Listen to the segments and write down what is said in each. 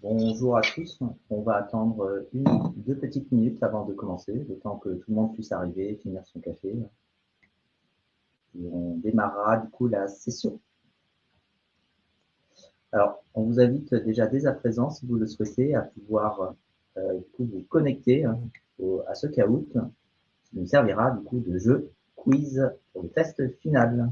Bonjour à tous. On va attendre une ou deux petites minutes avant de commencer, le temps que tout le monde puisse arriver, finir son café. Et on démarrera du coup la session. Alors, on vous invite déjà dès à présent, si vous le souhaitez, à pouvoir du coup, vous connecter à ce Kahoot, qui nous servira du coup de jeu quiz pour le test final.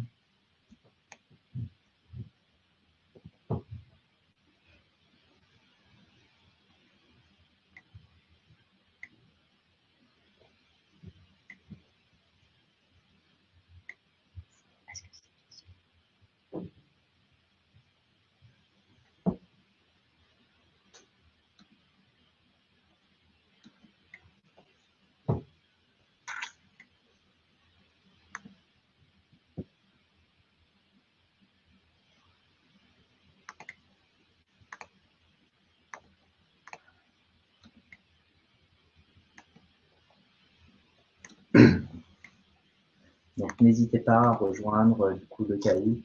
Donc, n'hésitez pas à rejoindre du coup le Kahoot.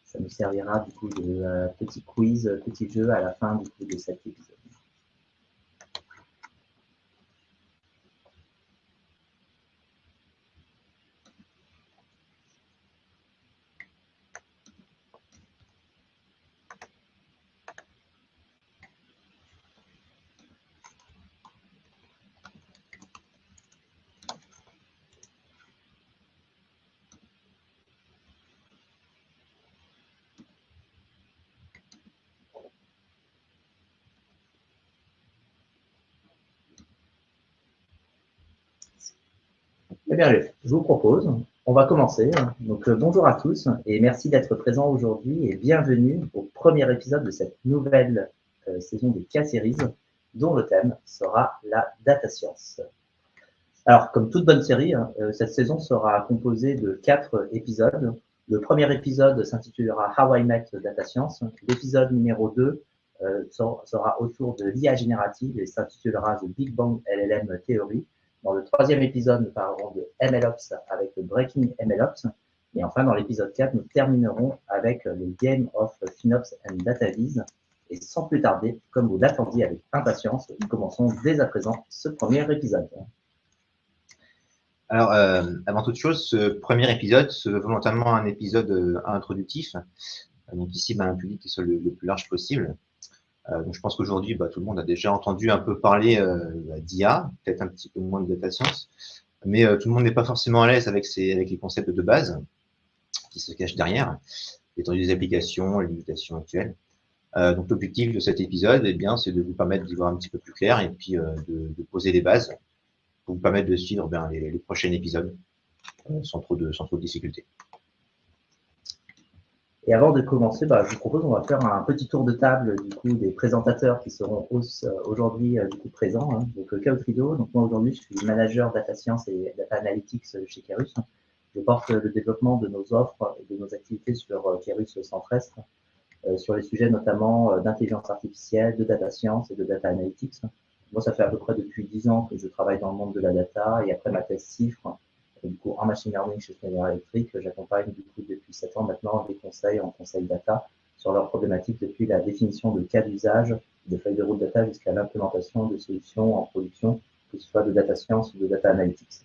Ça nous servira du coup de petit quiz, petit jeu à la fin du coup de cet épisode. Eh bien, je vous propose, on va commencer. Donc, bonjour à tous et merci d'être présents aujourd'hui et bienvenue au premier épisode de cette nouvelle saison des K-Series dont le thème sera la data science. Alors, comme toute bonne série, cette saison sera composée de 4 épisodes. Le premier épisode s'intitulera How I Met Data Science. L'épisode numéro 2 sera autour de l'IA générative et s'intitulera The Big Bang LLM Theory. Dans le troisième épisode, nous parlerons de MLOps avec le Breaking MLOps. Et enfin, dans l'épisode 4, nous terminerons avec le Game of FinOps and DataVis. Et sans plus tarder, comme vous l'attendiez avec impatience, nous commençons dès à présent ce premier épisode. Alors, avant toute chose, ce premier épisode se veut volontairement un épisode introductif. Donc ici, un public qui soit le plus large possible. Donc je pense qu'aujourd'hui, tout le monde a déjà entendu un peu parler d'IA, peut-être un petit peu moins de data science, mais tout le monde n'est pas forcément à l'aise avec les concepts de base qui se cachent derrière, l'étendue des applications, les limitations actuelles. Donc l'objectif de cet épisode, c'est de vous permettre d'y voir un petit peu plus clair et puis de poser les bases pour vous permettre de suivre les prochains épisodes sans trop de difficultés. Et avant de commencer, je vous propose, on va faire un petit tour de table du coup des présentateurs qui seront aujourd'hui du coup présents. Donc Kao Frido, donc moi aujourd'hui je suis manager data science et data analytics chez Kerus. Je porte le développement de nos offres et de nos activités sur Kerus Centre-Est, sur les sujets notamment d'intelligence artificielle, de data science et de data analytics. Moi, ça fait à peu près depuis 10 ans que je travaille dans le monde de la data et après ma thèse CIFRE, du coup, en machine learning chez Schneider Electric, j'accompagne du coup depuis 7 ans maintenant des conseils en conseil data sur leurs problématiques depuis la définition de cas d'usage, de feuilles de route data jusqu'à l'implémentation de solutions en production, que ce soit de data science ou de data analytics.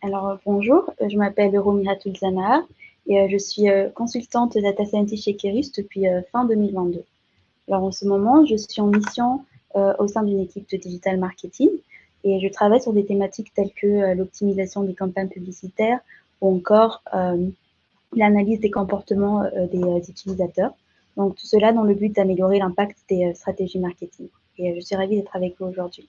Alors bonjour, je m'appelle Romira Tulzana et je suis consultante data scientist chez Kerus depuis fin 2022. Alors en ce moment, je suis en mission au sein d'une équipe de digital marketing et je travaille sur des thématiques telles que l'optimisation des campagnes publicitaires ou encore l'analyse des comportements des utilisateurs. Donc tout cela dans le but d'améliorer l'impact des stratégies marketing. Et je suis ravie d'être avec vous aujourd'hui.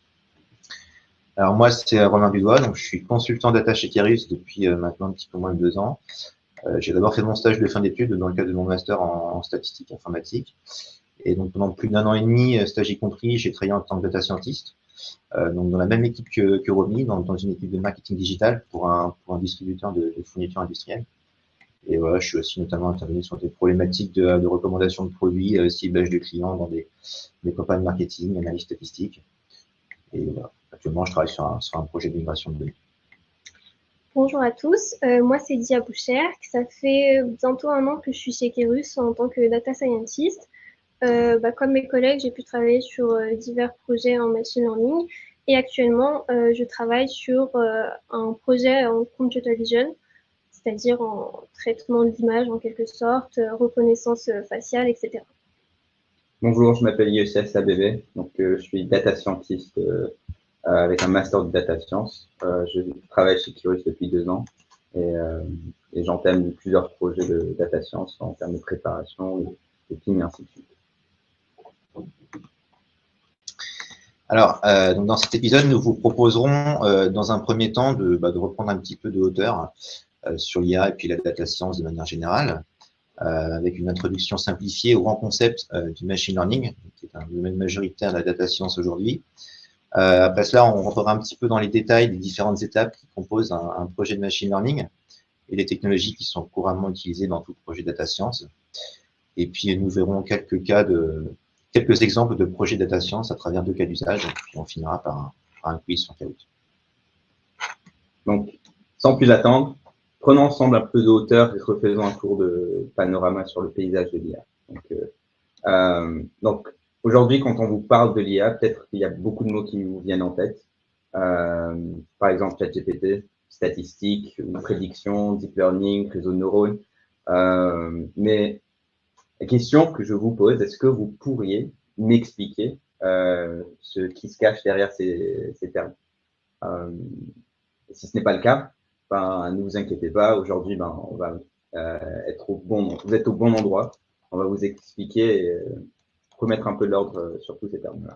Alors moi, c'est Romain Budois, donc je suis consultant data chez Kerus depuis maintenant un petit peu moins de 2 ans. J'ai d'abord fait mon stage de fin d'études dans le cadre de mon master en statistique informatique. Et donc pendant plus d'1 an et demi, stage y compris, j'ai travaillé en tant que data scientist, donc dans la même équipe que Romy, dans une équipe de marketing digital pour un distributeur de fournitures industrielles. Et voilà, je suis aussi notamment intervenu sur des problématiques de recommandation de produits, ciblage de clients dans des campagnes marketing, analyse statistique. Et voilà, actuellement, je travaille sur un projet de migration de données. Bonjour à tous, moi c'est Dia Boucher. Ça fait bientôt 1 an que je suis chez Kerus en tant que data scientist. Comme mes collègues, j'ai pu travailler sur divers projets en machine learning et actuellement, je travaille sur un projet en computer vision, c'est-à-dire en traitement d'image en quelque sorte, reconnaissance faciale, etc. Bonjour, je m'appelle Youssef Sabébé, donc je suis data scientist avec un master de data science. Je travaille chez Kirus depuis 2 ans et j'entame plusieurs projets de data science en termes de préparation, de team et ainsi de suite. Alors, donc dans cet épisode, nous vous proposerons dans un premier temps de reprendre un petit peu de hauteur sur l'IA et puis la data science de manière générale, avec une introduction simplifiée au grand concept du machine learning, qui est un domaine majoritaire de la data science aujourd'hui. Après cela, on rentrera un petit peu dans les détails des différentes étapes qui composent un projet de machine learning et les technologies qui sont couramment utilisées dans tout projet de data science. Et puis, nous verrons quelques exemples de projets data science à travers 2 cas d'usage, et puis on finira par un quiz sur Kahoot. Donc, sans plus attendre, prenons ensemble un peu de hauteur et refaisons un tour de panorama sur le paysage de l'IA. Donc, aujourd'hui, quand on vous parle de l'IA, peut-être qu'il y a beaucoup de mots qui vous viennent en tête. Par exemple, ChatGPT, statistiques, ou prédiction, deep learning, réseau de neurones. Mais la question que je vous pose, est-ce que vous pourriez m'expliquer ce qui se cache derrière ces termes? Si ce n'est pas le cas, ne vous inquiétez pas. Aujourd'hui, on va être vous êtes au bon endroit. On va vous expliquer et remettre un peu l'ordre sur tous ces termes-là.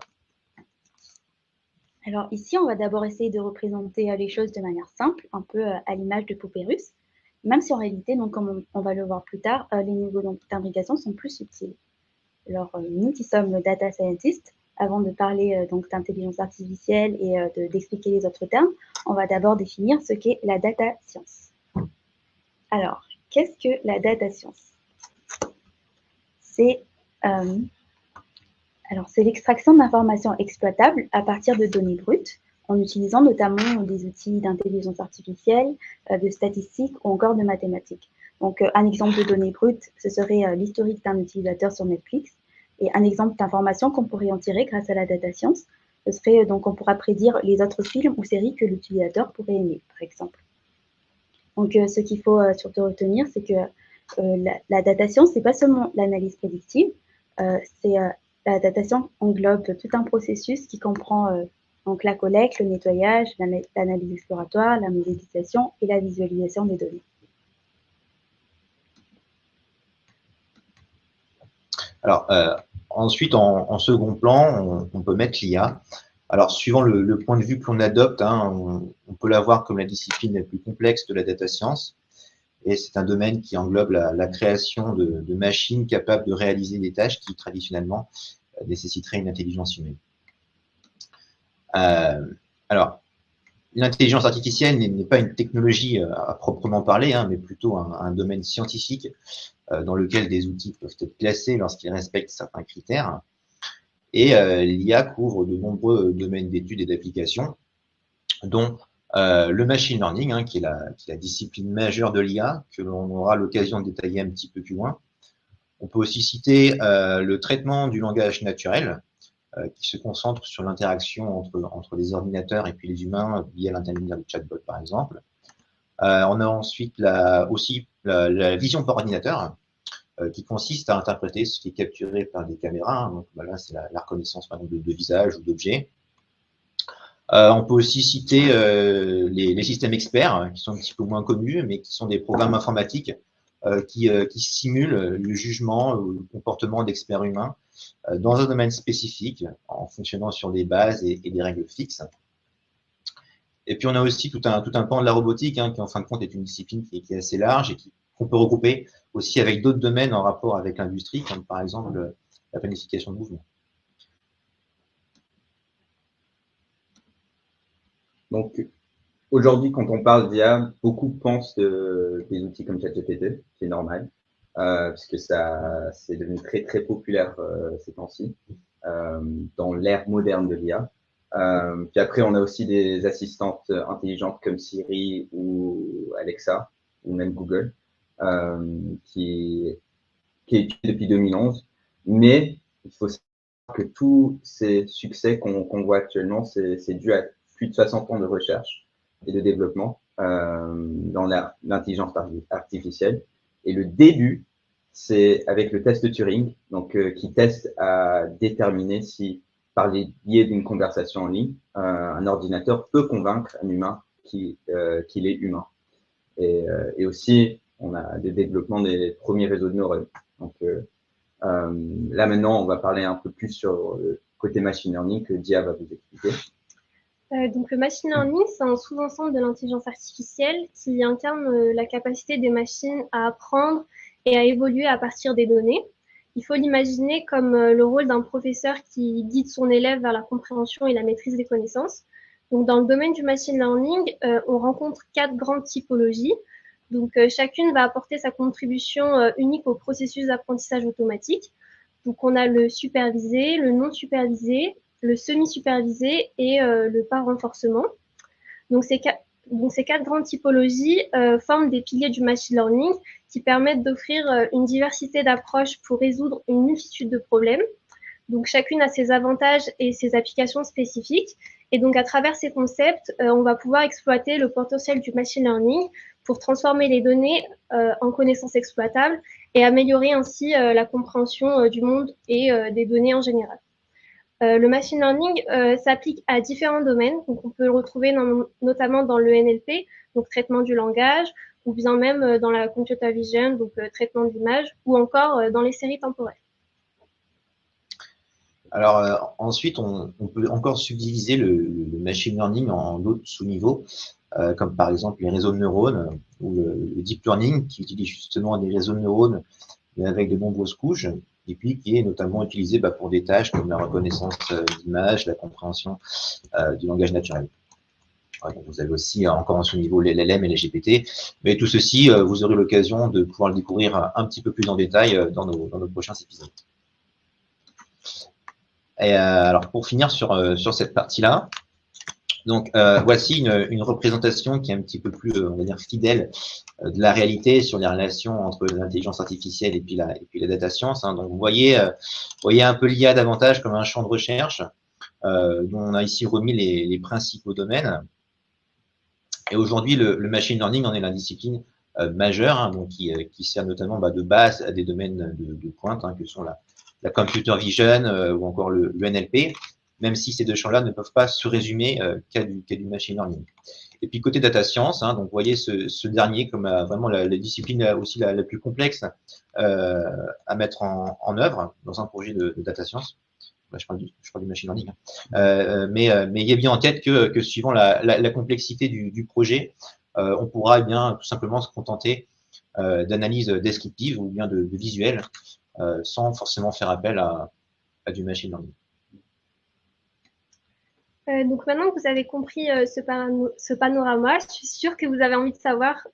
Alors ici, on va d'abord essayer de représenter les choses de manière simple, un peu à l'image de poupée russe, même si en réalité, donc, comme on va le voir plus tard, les niveaux d'imbrication sont plus subtils. Alors nous qui sommes data scientists, avant de parler donc d'intelligence artificielle et d'expliquer les autres termes, on va d'abord définir ce qu'est la data science. Alors, qu'est-ce que la data science? C'est l'extraction d'informations exploitables à partir de données brutes, en utilisant notamment des outils d'intelligence artificielle, de statistiques ou encore de mathématiques. Donc, un exemple de données brutes, ce serait l'historique d'un utilisateur sur Netflix. Et un exemple d'information qu'on pourrait en tirer grâce à la data science, ce serait donc on pourra prédire les autres films ou séries que l'utilisateur pourrait aimer, par exemple. Donc, ce qu'il faut surtout retenir, c'est que la data science, c'est pas seulement l'analyse prédictive, la data science englobe tout un processus qui comprend donc la collecte, le nettoyage, l'analyse exploratoire, la modélisation et la visualisation des données. Alors, ensuite, en second plan, on peut mettre l'IA. Alors, suivant le point de vue que l'on adopte, on peut la voir comme la discipline la plus complexe de la data science. Et c'est un domaine qui englobe la création de machines capables de réaliser des tâches qui, traditionnellement, nécessiteraient une intelligence humaine. Alors, l'intelligence artificielle n'est pas une technologie à proprement parler, mais plutôt un domaine scientifique dans lequel des outils peuvent être classés lorsqu'ils respectent certains critères. Et l'IA couvre de nombreux domaines d'études et d'applications, dont le machine learning, qui est la discipline majeure de l'IA, que l'on aura l'occasion de détailler un petit peu plus loin. On peut aussi citer le traitement du langage naturel, qui se concentre sur l'interaction entre les ordinateurs et puis les humains via l'intermédiaire du chatbot, par exemple. On a ensuite aussi la vision par ordinateur, qui consiste à interpréter ce qui est capturé par des caméras. Donc là, c'est la reconnaissance par exemple, de visage ou d'objets. On peut aussi citer les systèmes experts, qui sont un petit peu moins connus, mais qui sont des programmes informatiques qui simulent le jugement ou le comportement d'experts humains dans un domaine spécifique, en fonctionnant sur des bases et des règles fixes. Et puis on a aussi tout un pan de la robotique, qui en fin de compte est une discipline qui est assez large et qu'on peut regrouper aussi avec d'autres domaines en rapport avec l'industrie, comme par exemple la planification de mouvement. Donc, aujourd'hui, quand on parle d'IA, beaucoup pensent des outils comme ChatGPT, qui est normal, parce que c'est devenu très, très populaire ces temps-ci, dans l'ère moderne de l'IA. Puis après, on a aussi des assistantes intelligentes comme Siri ou Alexa, ou même Google, qui est utilisée depuis 2011. Mais il faut savoir que tous ces succès qu'on voit actuellement, c'est dû à plus de 60 ans de recherche et de développement dans l'intelligence artificielle. Et le début, c'est avec le test de Turing, donc qui teste à déterminer si, par les biais d'une conversation en ligne, un ordinateur peut convaincre un humain qu'il est humain. Et aussi, on a des développements des premiers réseaux de neurones. Donc là maintenant, on va parler un peu plus sur le côté machine learning que Dia va vous expliquer. Donc le machine learning, c'est un sous-ensemble de l'intelligence artificielle qui incarne la capacité des machines à apprendre et à évoluer à partir des données. Il faut l'imaginer comme le rôle d'un professeur qui guide son élève vers la compréhension et la maîtrise des connaissances. Donc dans le domaine du machine learning, on rencontre 4 grandes typologies. Donc chacune va apporter sa contribution unique au processus d'apprentissage automatique. Donc on a le supervisé, le non supervisé, le semi-supervisé et le par renforcement. Donc ces 4 grandes typologies forment des piliers du machine learning qui permettent d'offrir une diversité d'approches pour résoudre une multitude de problèmes. Donc chacune a ses avantages et ses applications spécifiques. Et donc à travers ces concepts, on va pouvoir exploiter le potentiel du machine learning pour transformer les données en connaissances exploitables et améliorer ainsi la compréhension du monde et des données en général. Le machine learning s'applique à différents domaines, donc on peut le retrouver notamment dans le NLP, donc traitement du langage, ou bien même dans la computer vision, donc traitement d'image, ou encore dans les séries temporelles. Alors ensuite, on peut encore subdiviser le machine learning en d'autres sous-niveaux, comme par exemple les réseaux de neurones ou le deep learning qui utilise justement des réseaux de neurones mais avec de nombreuses couches, et puis qui est notamment utilisé pour des tâches comme la reconnaissance d'images, la compréhension du langage naturel. Ouais, donc vous avez aussi encore en sous-niveau les LLM et les GPT, mais tout ceci, vous aurez l'occasion de pouvoir le découvrir un petit peu plus en détail dans nos prochains épisodes. Et alors pour finir sur cette partie-là, donc voici une représentation qui est un petit peu plus, on va dire, fidèle de la réalité sur les relations entre l'intelligence artificielle et puis la data science. Hein. Donc vous voyez un peu l'IA davantage comme un champ de recherche dont on a ici remis les principaux domaines. Et aujourd'hui, le machine learning en est la discipline majeure, hein, donc qui sert notamment de base à des domaines de pointe, hein, que sont la computer vision ou encore le NLP, même si ces deux champs-là ne peuvent pas se résumer qu'à du machine learning. Et puis côté data science, hein, donc vous voyez ce dernier comme vraiment la discipline aussi la plus complexe à mettre en œuvre dans un projet de data science. Je parle du machine learning. Hein. Mais ayez bien en tête que suivant la complexité du projet, on pourra bien tout simplement se contenter d'analyse descriptive ou bien de visuel sans forcément faire appel à du machine learning. Donc maintenant que vous avez compris ce panorama, je suis sûre que vous avez envie de savoir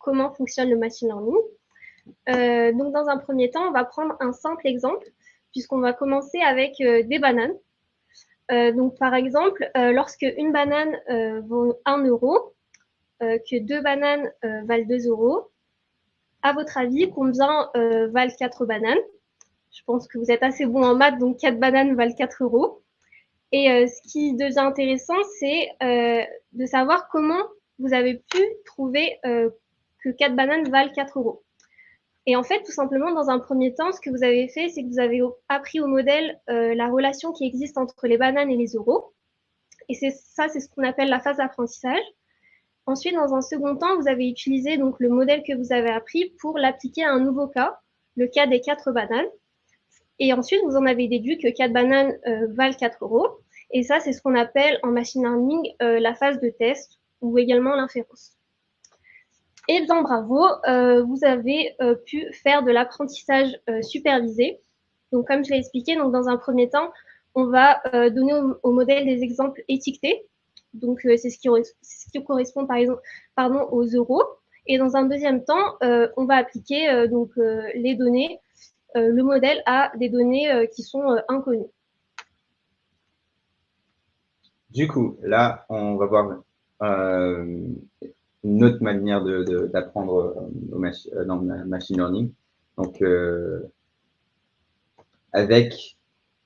comment fonctionne le machine learning. Donc dans un premier temps, on va prendre un simple exemple puisqu'on va commencer avec des bananes. Donc par exemple, lorsque une banane vaut 1 euro, que 2 bananes valent 2 euros, à votre avis, combien valent 4 bananes? Je pense que vous êtes assez bon en maths, donc 4 bananes valent 4 euros. Et ce qui devient intéressant, c'est de savoir comment vous avez pu trouver que 4 bananes valent 4 euros. Et en fait, tout simplement, dans un premier temps, ce que vous avez fait, c'est que vous avez appris au modèle la relation qui existe entre les bananes et les euros. Et c'est ce qu'on appelle la phase d'apprentissage. Ensuite, dans un second temps, vous avez utilisé donc le modèle que vous avez appris pour l'appliquer à un nouveau cas, le cas des 4 bananes. Et ensuite, vous en avez déduit que 4 bananes valent 4 euros. Et ça, c'est ce qu'on appelle en machine learning la phase de test ou également l'inférence. Et bien, bravo, vous avez pu faire de l'apprentissage supervisé. Donc, comme je l'ai expliqué, donc, dans un premier temps, on va donner au modèle des exemples étiquetés. Donc, c'est ce qui correspond, par exemple, aux euros. Et dans un deuxième temps, on va appliquer les données le modèle a des données qui sont inconnues. Du coup, là, on va voir une autre manière d'apprendre dans le machine learning. Donc, avec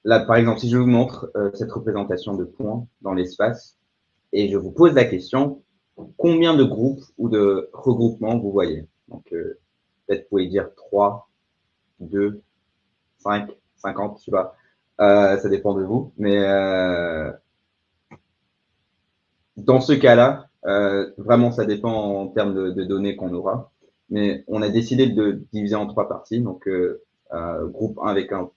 là, par exemple, si je vous montre cette représentation de points dans l'espace et je vous pose la question, combien de groupes ou de regroupements vous voyez? Donc, peut-être vous pouvez dire 3, 2, 5, 50, je sais pas. Ça dépend de vous. Mais dans ce cas-là, vraiment, ça dépend en termes de données qu'on aura. Mais on a décidé de diviser en 3 parties. Donc, groupe 1 avec un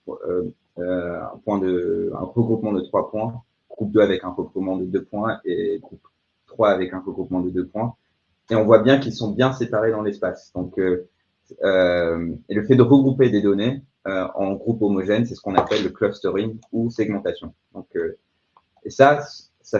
regroupement de 3 points, groupe 2 avec un regroupement de 2 points et groupe 3 avec un regroupement de 2 points. Et on voit bien qu'ils sont bien séparés dans l'espace. Donc, et le fait de regrouper des données en groupes homogènes, c'est ce qu'on appelle le clustering ou segmentation. Donc, et ça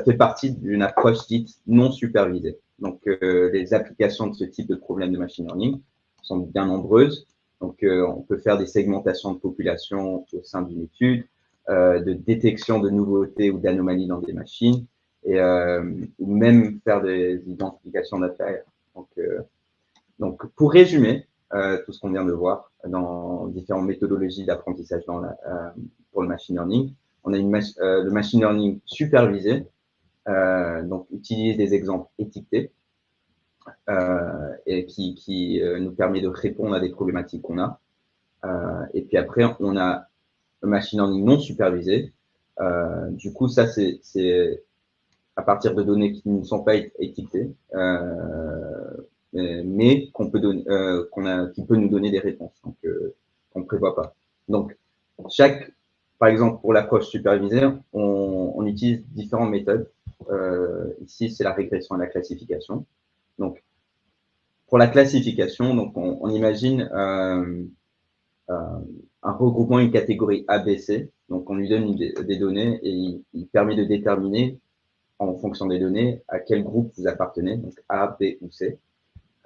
fait partie d'une approche dite non supervisée. Donc, les applications de ce type de problème de machine learning sont bien nombreuses. Donc, on peut faire des segmentations de population au sein d'une étude, de détection de nouveautés ou d'anomalies dans des machines, et ou même faire des identifications d'affaires. Donc, pour résumer tout ce qu'on vient de voir dans différentes méthodologies d'apprentissage pour le machine learning, on a le machine learning supervisé, donc utilise des exemples étiquetés et qui nous permet de répondre à des problématiques qu'on a. Et puis après, on a le machine learning non supervisé. Du coup, ça, c'est à partir de données qui ne sont pas étiquetées, mais qu'on peut donner, qui peut nous donner des réponses, donc qu'on ne prévoit pas. Donc, par exemple, pour l'approche supervisée, on utilise différentes méthodes. Ici, c'est la régression et la classification. Donc, pour la classification, donc on imagine un regroupement, une catégorie ABC. Donc, on lui donne des données et il permet de déterminer, en fonction des données, à quel groupe vous appartenez, donc A, B ou C.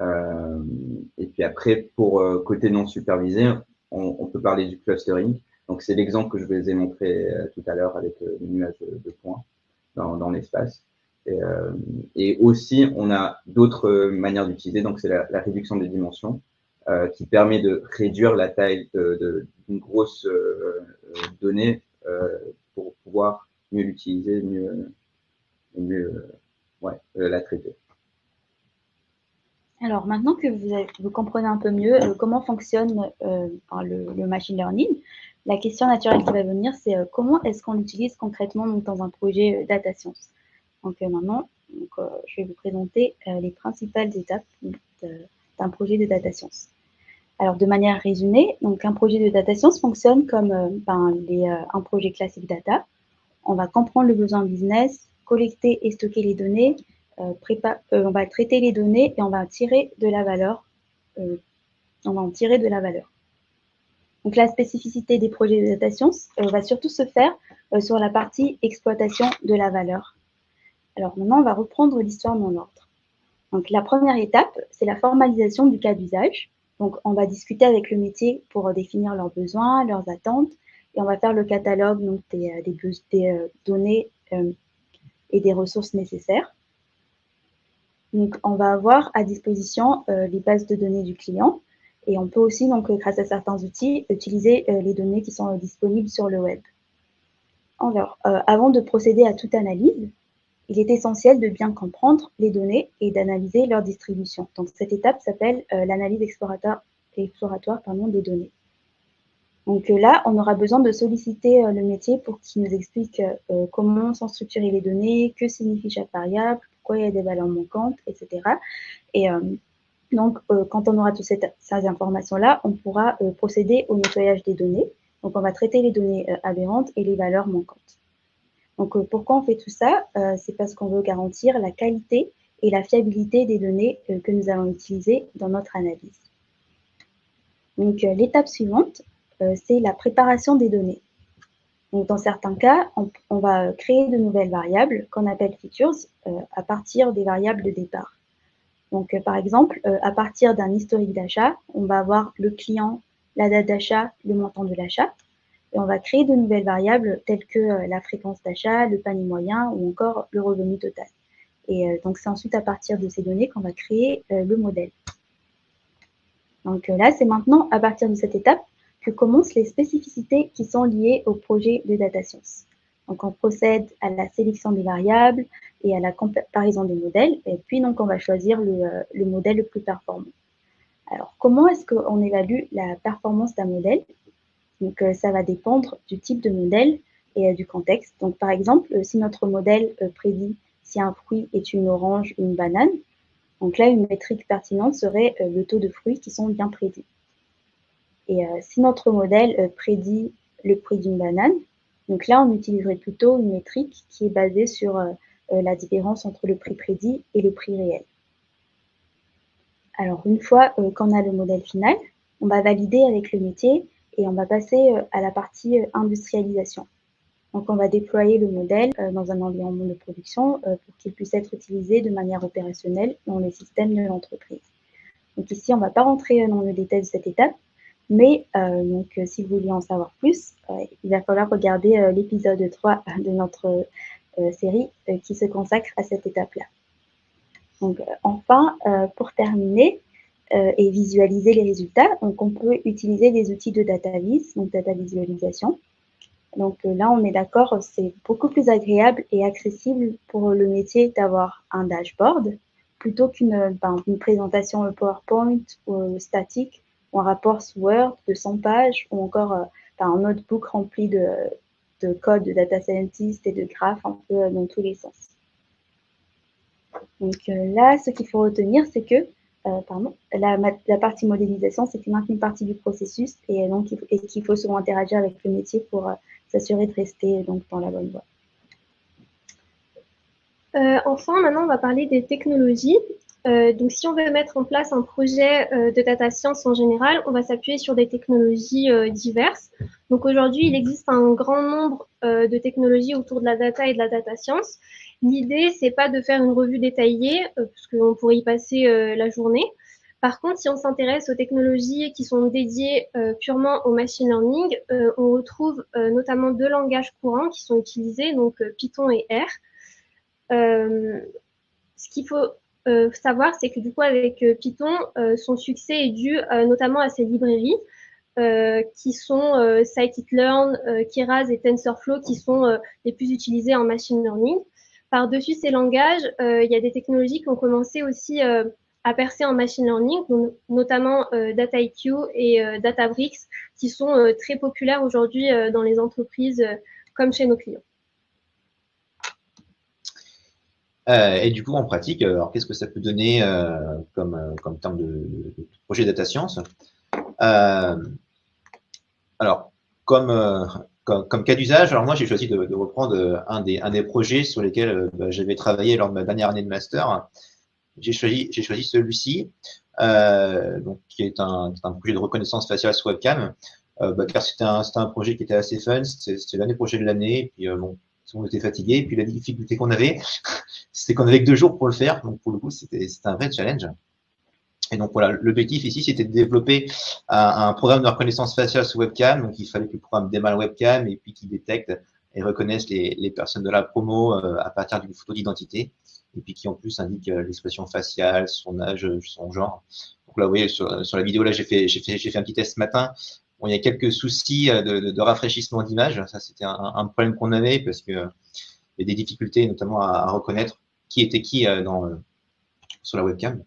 Et puis après, pour côté non supervisé, on peut parler du clustering. Donc, c'est l'exemple que je vous ai montré tout à l'heure avec le nuage de points dans l'espace. Et aussi, on a d'autres manières d'utiliser. Donc, c'est la réduction des dimensions qui permet de réduire la taille d'une grosse donnée pour pouvoir mieux l'utiliser, mieux la traiter. Alors maintenant que vous comprenez un peu mieux comment fonctionne le machine learning, la question naturelle qui va venir, c'est comment est-ce qu'on l'utilise concrètement donc, dans un projet data science. Donc maintenant, je vais vous présenter les principales étapes d'un projet de data science. Alors de manière résumée, donc un projet de data science fonctionne comme un projet classique data. On va comprendre le besoin business, collecter et stocker les données, on va traiter les données et on va en tirer de la valeur. Donc la spécificité des projets de data science va surtout se faire sur la partie exploitation de la valeur. Alors maintenant, on va reprendre l'histoire dans l'ordre. Donc la première étape, c'est la formalisation du cas d'usage. Donc on va discuter avec le métier pour définir leurs besoins, leurs attentes, et on va faire le catalogue donc, des données et des ressources nécessaires. Donc, on va avoir à disposition les bases de données du client et on peut aussi, donc, grâce à certains outils, utiliser les données qui sont disponibles sur le web. Alors, avant de procéder à toute analyse, il est essentiel de bien comprendre les données et d'analyser leur distribution. Donc, cette étape s'appelle l'analyse exploratoire des données. Donc là, on aura besoin de solliciter le métier pour qu'il nous explique comment sont structurées les données, que signifie chaque variable, pourquoi il y a des valeurs manquantes, etc. Et donc, quand on aura toutes ces informations-là, on pourra procéder au nettoyage des données. Donc, on va traiter les données aberrantes et les valeurs manquantes. Donc, pourquoi on fait tout ça? C'est parce qu'on veut garantir la qualité et la fiabilité des données que nous allons utiliser dans notre analyse. Donc, l'étape suivante, c'est la préparation des données. Donc, dans certains cas, on va créer de nouvelles variables qu'on appelle features à partir des variables de départ. Donc, par exemple, à partir d'un historique d'achat, on va avoir le client, la date d'achat, le montant de l'achat. Et on va créer de nouvelles variables telles que la fréquence d'achat, le panier moyen ou encore le revenu total. Et donc, c'est ensuite à partir de ces données qu'on va créer le modèle. Donc là, c'est maintenant à partir de cette étape que commencent les spécificités qui sont liées au projet de data science. Donc, on procède à la sélection des variables et à la comparaison des modèles, et puis donc on va choisir le modèle le plus performant. Alors, comment est-ce qu'on évalue la performance d'un modèle? Donc, ça va dépendre du type de modèle et du contexte. Donc, par exemple, si notre modèle prédit si un fruit est une orange ou une banane, donc là, une métrique pertinente serait le taux de fruits qui sont bien prédits. Et si notre modèle prédit le prix d'une banane, donc là, on utiliserait plutôt une métrique qui est basée sur la différence entre le prix prédit et le prix réel. Alors, une fois qu'on a le modèle final, on va valider avec le métier et on va passer à la partie industrialisation. Donc, on va déployer le modèle dans un environnement de production pour qu'il puisse être utilisé de manière opérationnelle dans les systèmes de l'entreprise. Donc ici, on ne va pas rentrer dans le détail de cette étape, mais si vous voulez en savoir plus, il va falloir regarder l'épisode 3 de notre série qui se consacre à cette étape-là. Donc, enfin, pour terminer et visualiser les résultats, donc on peut utiliser des outils de data viz, donc data visualisation. Donc là, on est d'accord, c'est beaucoup plus agréable et accessible pour le métier d'avoir un dashboard plutôt qu'une présentation PowerPoint ou statique ou un rapport sous Word de 100 pages ou encore un notebook rempli de code de data scientist et de graphes un peu dans tous les sens. Donc là, ce qu'il faut retenir, c'est que la partie modélisation, c'est une infime partie du processus et donc qu'il faut souvent interagir avec le métier pour s'assurer de rester donc, dans la bonne voie. Enfin, maintenant, on va parler des technologies. Donc, si on veut mettre en place un projet de data science en général, on va s'appuyer sur des technologies diverses. Donc, aujourd'hui, il existe un grand nombre de technologies autour de la data et de la data science. L'idée, c'est pas de faire une revue détaillée, parce qu'on pourrait y passer la journée. Par contre, si on s'intéresse aux technologies qui sont dédiées purement au machine learning, on retrouve notamment deux langages courants qui sont utilisés, donc Python et R. Ce qu'il faut savoir, c'est que du coup, avec Python, son succès est dû notamment à ses librairies qui sont scikit-learn, Keras et TensorFlow, qui sont les plus utilisées en machine learning. Par-dessus ces langages, il y a des technologies qui ont commencé aussi à percer en machine learning, notamment Dataiku et Databricks, qui sont très populaires aujourd'hui dans les entreprises comme chez nos clients. Et du coup, en pratique, alors qu'est-ce que ça peut donner comme terme de projet data science? Alors, comme cas d'usage, alors moi j'ai choisi de reprendre un des projets sur lesquels j'avais travaillé lors de ma dernière année de master. J'ai choisi celui-ci, donc qui est un projet de reconnaissance faciale sous webcam, car c'était un projet qui était assez fun. C'était l'année prochaine de l'année, et puis bon, on était fatigué, et puis la difficulté qu'on avait, c'était qu'on avait que 2 jours pour le faire, donc pour le coup c'était un vrai challenge. Et donc voilà, l'objectif ici, c'était de développer un programme de reconnaissance faciale sous webcam. Donc il fallait que le programme démarre la webcam et puis qu'il détecte et reconnaisse les personnes de la promo à partir d'une photo d'identité. Et puis qui en plus indique l'expression faciale, son âge, son genre. Donc là, vous voyez, sur la vidéo, là, j'ai fait un petit test ce matin. Bon, il y a quelques soucis de rafraîchissement d'image. Ça, c'était un problème qu'on avait parce que il y a des difficultés, notamment à reconnaître qui était qui sur la webcam.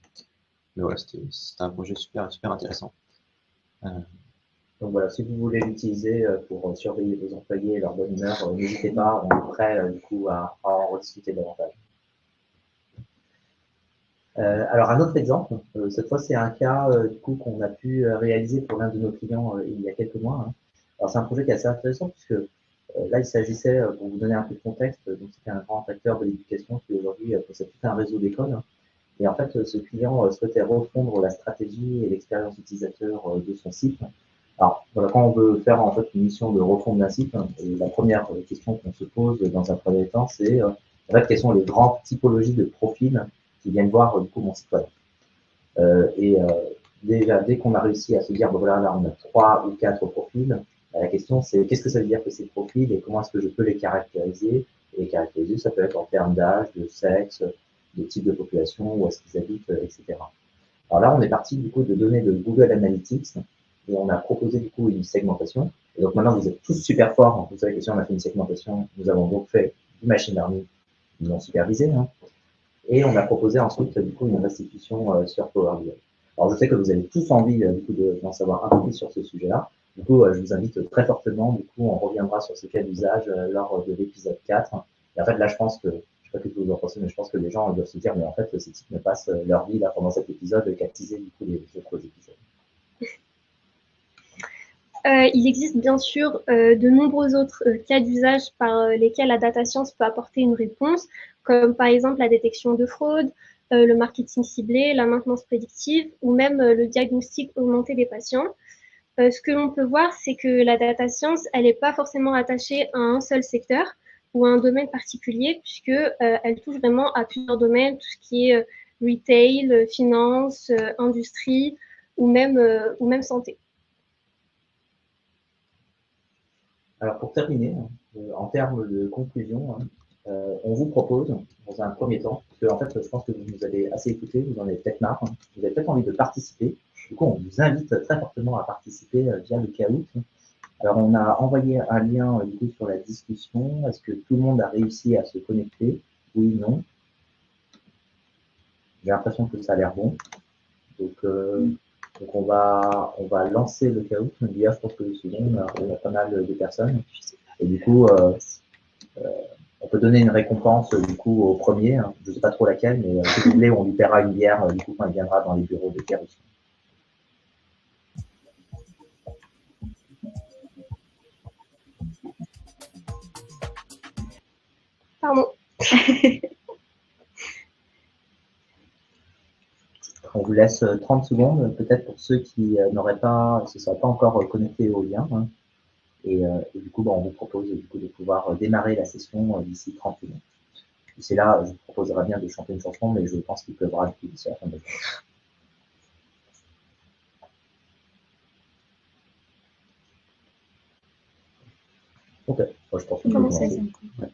Mais voilà, c'était un projet super intéressant. Donc voilà, si vous voulez l'utiliser pour surveiller vos employés et leur bonne humeur, n'hésitez pas, on est prêt du coup à en rediscuter davantage. Alors un autre exemple, cette fois c'est un cas du coup qu'on a pu réaliser pour l'un de nos clients il y a quelques mois. Hein. Alors c'est un projet qui est assez intéressant puisque là il s'agissait, pour vous donner un peu de contexte, donc c'était un grand acteur de l'éducation qui aujourd'hui possède tout un réseau d'écoles. Hein. Et en fait, ce client souhaitait refondre la stratégie et l'expérience utilisateur de son site. Alors, voilà, quand on veut faire en fait une mission de refonte d'un site, la première question qu'on se pose dans un premier temps, c'est en fait quelles sont les grandes typologies de profils qui viennent voir du coup mon site web. Déjà, dès qu'on a réussi à se dire, bon voilà, là on a 3 ou 4 profils, la question c'est qu'est-ce que ça veut dire que ces profils et comment est-ce que je peux les caractériser? Et les caractériser, ça peut être en termes d'âge, de sexe, de type de population, où est-ce qu'ils habitent, etc. Alors là, on est parti du coup de données de Google Analytics et on a proposé du coup une segmentation. Et donc maintenant, vous êtes tous super forts. Vous savez que si on a fait une segmentation, nous avons donc fait du machine learning non supervisé. Hein, et on a proposé ensuite du coup une restitution sur Power BI. Alors je sais que vous avez tous envie du coup d'en savoir un peu plus sur ce sujet-là. Du coup, je vous invite très fortement. Du coup, on reviendra sur ce cas d'usage lors de l'épisode 4. Et en fait, là, je pense que, je sais pas ce que vous en pensez, mais je pense que les gens doivent se dire, mais en fait, ces types ne passent leur vie là pendant cet épisode qu'à teaser du coup les autres épisodes. Il existe bien sûr de nombreux autres cas d'usage par lesquels la data science peut apporter une réponse, comme par exemple la détection de fraude, le marketing ciblé, la maintenance prédictive ou même le diagnostic augmenté des patients. Ce que l'on peut voir, c'est que la data science, elle n'est pas forcément attachée à un seul secteur ou à un domaine particulier, puisque elle touche vraiment à plusieurs domaines, tout ce qui est retail, finance, industrie ou même santé. Alors pour terminer, en termes de conclusion, on vous propose, dans un premier temps, parce que en fait, je pense que vous nous avez assez écouté, vous en avez peut-être marre, hein, vous avez peut-être envie de participer. Du coup, on vous invite très fortement à participer via le Kahoot. Alors, on a envoyé un lien du coup sur la discussion. Est-ce que tout le monde a réussi à se connecter? Oui, non. J'ai l'impression que ça a l'air bon. Donc on va lancer le Kahoot. Je pense que c'est bon, on a pas mal de personnes. Et du coup, on peut donner une récompense du coup au premier. Hein. Je ne sais pas trop laquelle, mais si vous voulez, on lui paiera une bière du coup quand il viendra dans les bureaux de Kairos. Pardon. On vous laisse 30 secondes, peut-être pour ceux qui n'auraient pas, se seraient pas encore connectés au lien. Hein. Et du coup, on vous propose du coup, de pouvoir démarrer la session d'ici 30 secondes. D'ici là, je vous proposerai bien de chanter une chanson, mais je pense qu'il pleuvra du coup d'ici la fin de la journée. Ok, moi, je pense qu'on peut commencer. Ouais.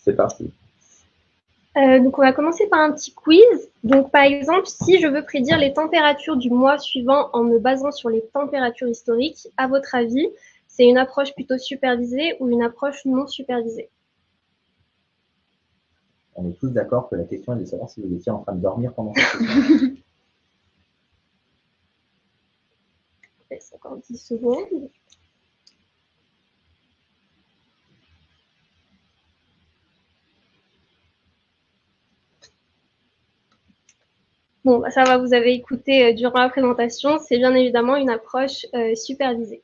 C'est parti. Donc, on va commencer par un petit quiz. Donc, par exemple, si je veux prédire les températures du mois suivant en me basant sur les températures historiques, à votre avis, c'est une approche plutôt supervisée ou une approche non supervisée? On est tous d'accord que la question est de savoir si vous étiez en train de dormir pendant cette session. Laisse encore 10 secondes. Bon, bah, ça va, vous avez écouté durant la présentation. C'est bien évidemment une approche supervisée.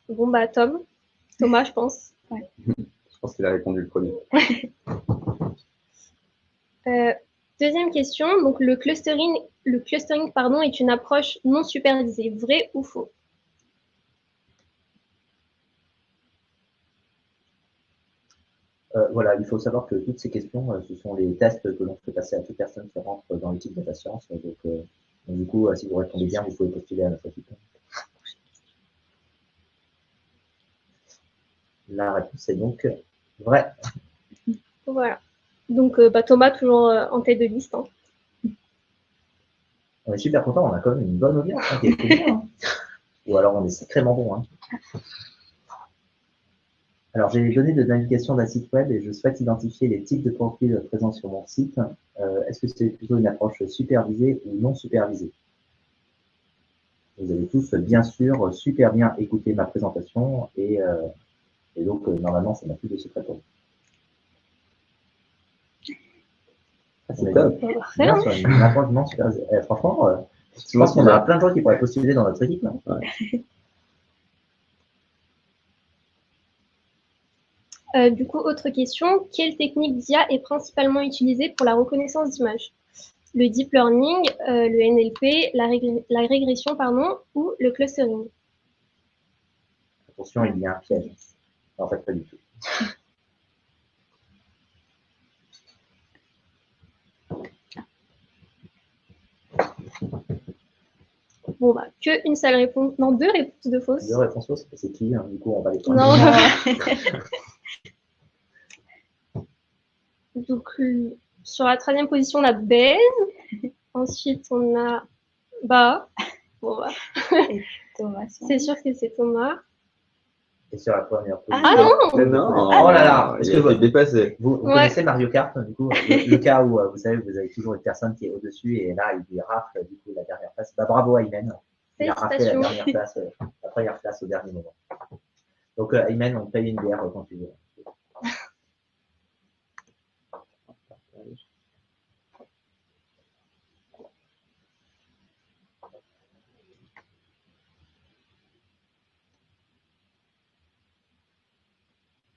Bon, bah, Thomas, je pense. Ouais. Je pense qu'il a répondu le premier. Deuxième question, donc le clustering pardon, est une approche non supervisée, vrai ou faux? Voilà, il faut savoir que toutes ces questions, ce sont les tests que l'on fait passer à toute personne qui rentre dans l'équipe data science. Donc, du coup, si vous répondez bien, vous pouvez postuler à notre équipe. La réponse est donc vraie. Voilà. Donc, bah, Thomas, toujours en tête de liste. Hein. On est super content, on a quand même une bonne audience qui est bien. Hein. Ou alors on est sacrément bon. Hein. Alors, j'ai les données de navigation d'un site web et je souhaite identifier les types de profils présents sur mon site. Est-ce que c'est plutôt une approche supervisée ou non supervisée? Vous avez tous, bien sûr, super bien écouté ma présentation et donc, normalement, ça n'a plus de secret pour vous. C'est top. Bien sur une approche non supervisée. Franchement, je pense qu'on a plein de gens qui pourraient postuler dans notre équipe. Là. Ouais. Du coup, autre question, quelle technique d'IA est principalement utilisée pour la reconnaissance d'images? Le deep learning, le NLP, la régression, pardon, ou le clustering? Attention, il y a un piège. En fait, pas du tout. Bon, bah, qu'une seule réponse, non, 2 réponses de fausses. 2 réponses fausses, c'est qui hein, du coup, on va les prendre. Non. Donc, sur la 3e position, on a Ben. Ensuite, on a Ba. Bon, bah. Thomas. C'est sûr que c'est Thomas. Et sur la première position. Ah non! Mais non, Oh là là, est-ce il que a été dépassé. vous Ouais. connaissez Mario Kart, du coup, le cas où vous savez, vous avez toujours une personne qui est au-dessus et là, il lui rafle du coup la dernière place. Bah, bravo Aymen. Il a raflé la Félicitations. dernière place, la première place au dernier moment. Donc Aymen, on te paye une bière quand tu veux.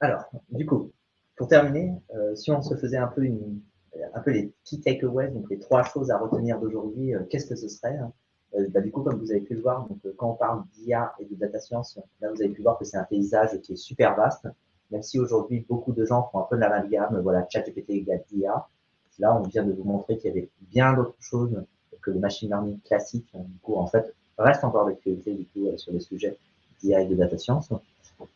Alors, du coup, pour terminer, si on se faisait un peu les key takeaways, donc les 3 choses à retenir d'aujourd'hui, qu'est-ce que ce serait hein bah, du coup, comme vous avez pu le voir, donc, quand on parle d'IA et de data science, là vous avez pu voir que c'est un paysage qui est super vaste, même si aujourd'hui beaucoup de gens font un peu de l'amalgame, voilà, ChatGPT égale IA. Là, on vient de vous montrer qu'il y avait bien d'autres choses que le machine learning classique, du coup, en fait, reste encore d'actualité du coup sur les sujets d'IA et de data science.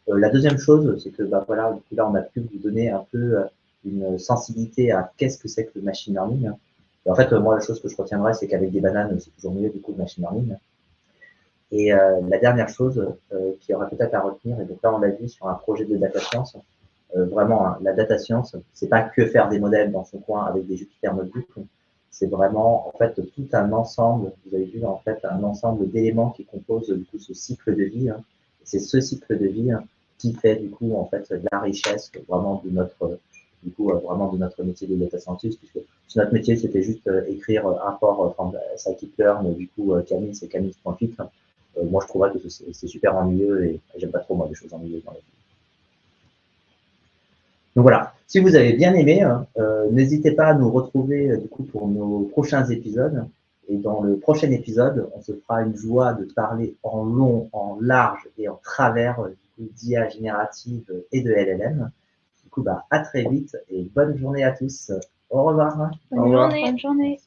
La deuxième chose, c'est que bah, voilà, du coup, là, on a pu vous donner un peu une sensibilité à qu'est-ce que c'est que le machine learning. Et en fait, moi, la chose que je retiendrai, c'est qu'avec des bananes, c'est toujours mieux du coup le machine learning. Et la dernière chose qui aura peut-être à retenir, et donc là, on l'a vu sur un projet de data science, vraiment, hein, la data science, c'est pas que faire des modèles dans son coin avec des Jupyter Notebook. C'est vraiment, en fait, tout un ensemble, vous avez vu, en fait, un ensemble d'éléments qui composent, du coup, ce cycle de vie. Hein. C'est ce cycle de vie hein, qui fait, du coup, en fait, de la richesse, vraiment, de notre, du coup, vraiment de notre métier de data scientist, puisque si notre métier, c'était juste écrire un port, scikit-learn, du coup, Camille, c'est camille.fit. Moi, je trouverais que c'est super ennuyeux et j'aime pas trop, moi, les choses ennuyeuses dans la vie. Donc voilà, si vous avez bien aimé, n'hésitez pas à nous retrouver du coup pour nos prochains épisodes. Et dans le prochain épisode, on se fera une joie de parler en long, en large et en travers d'IA générative et de LLM. Du coup, bah, à très vite et bonne journée à tous. Au revoir. Bonne journée. Bonne journée.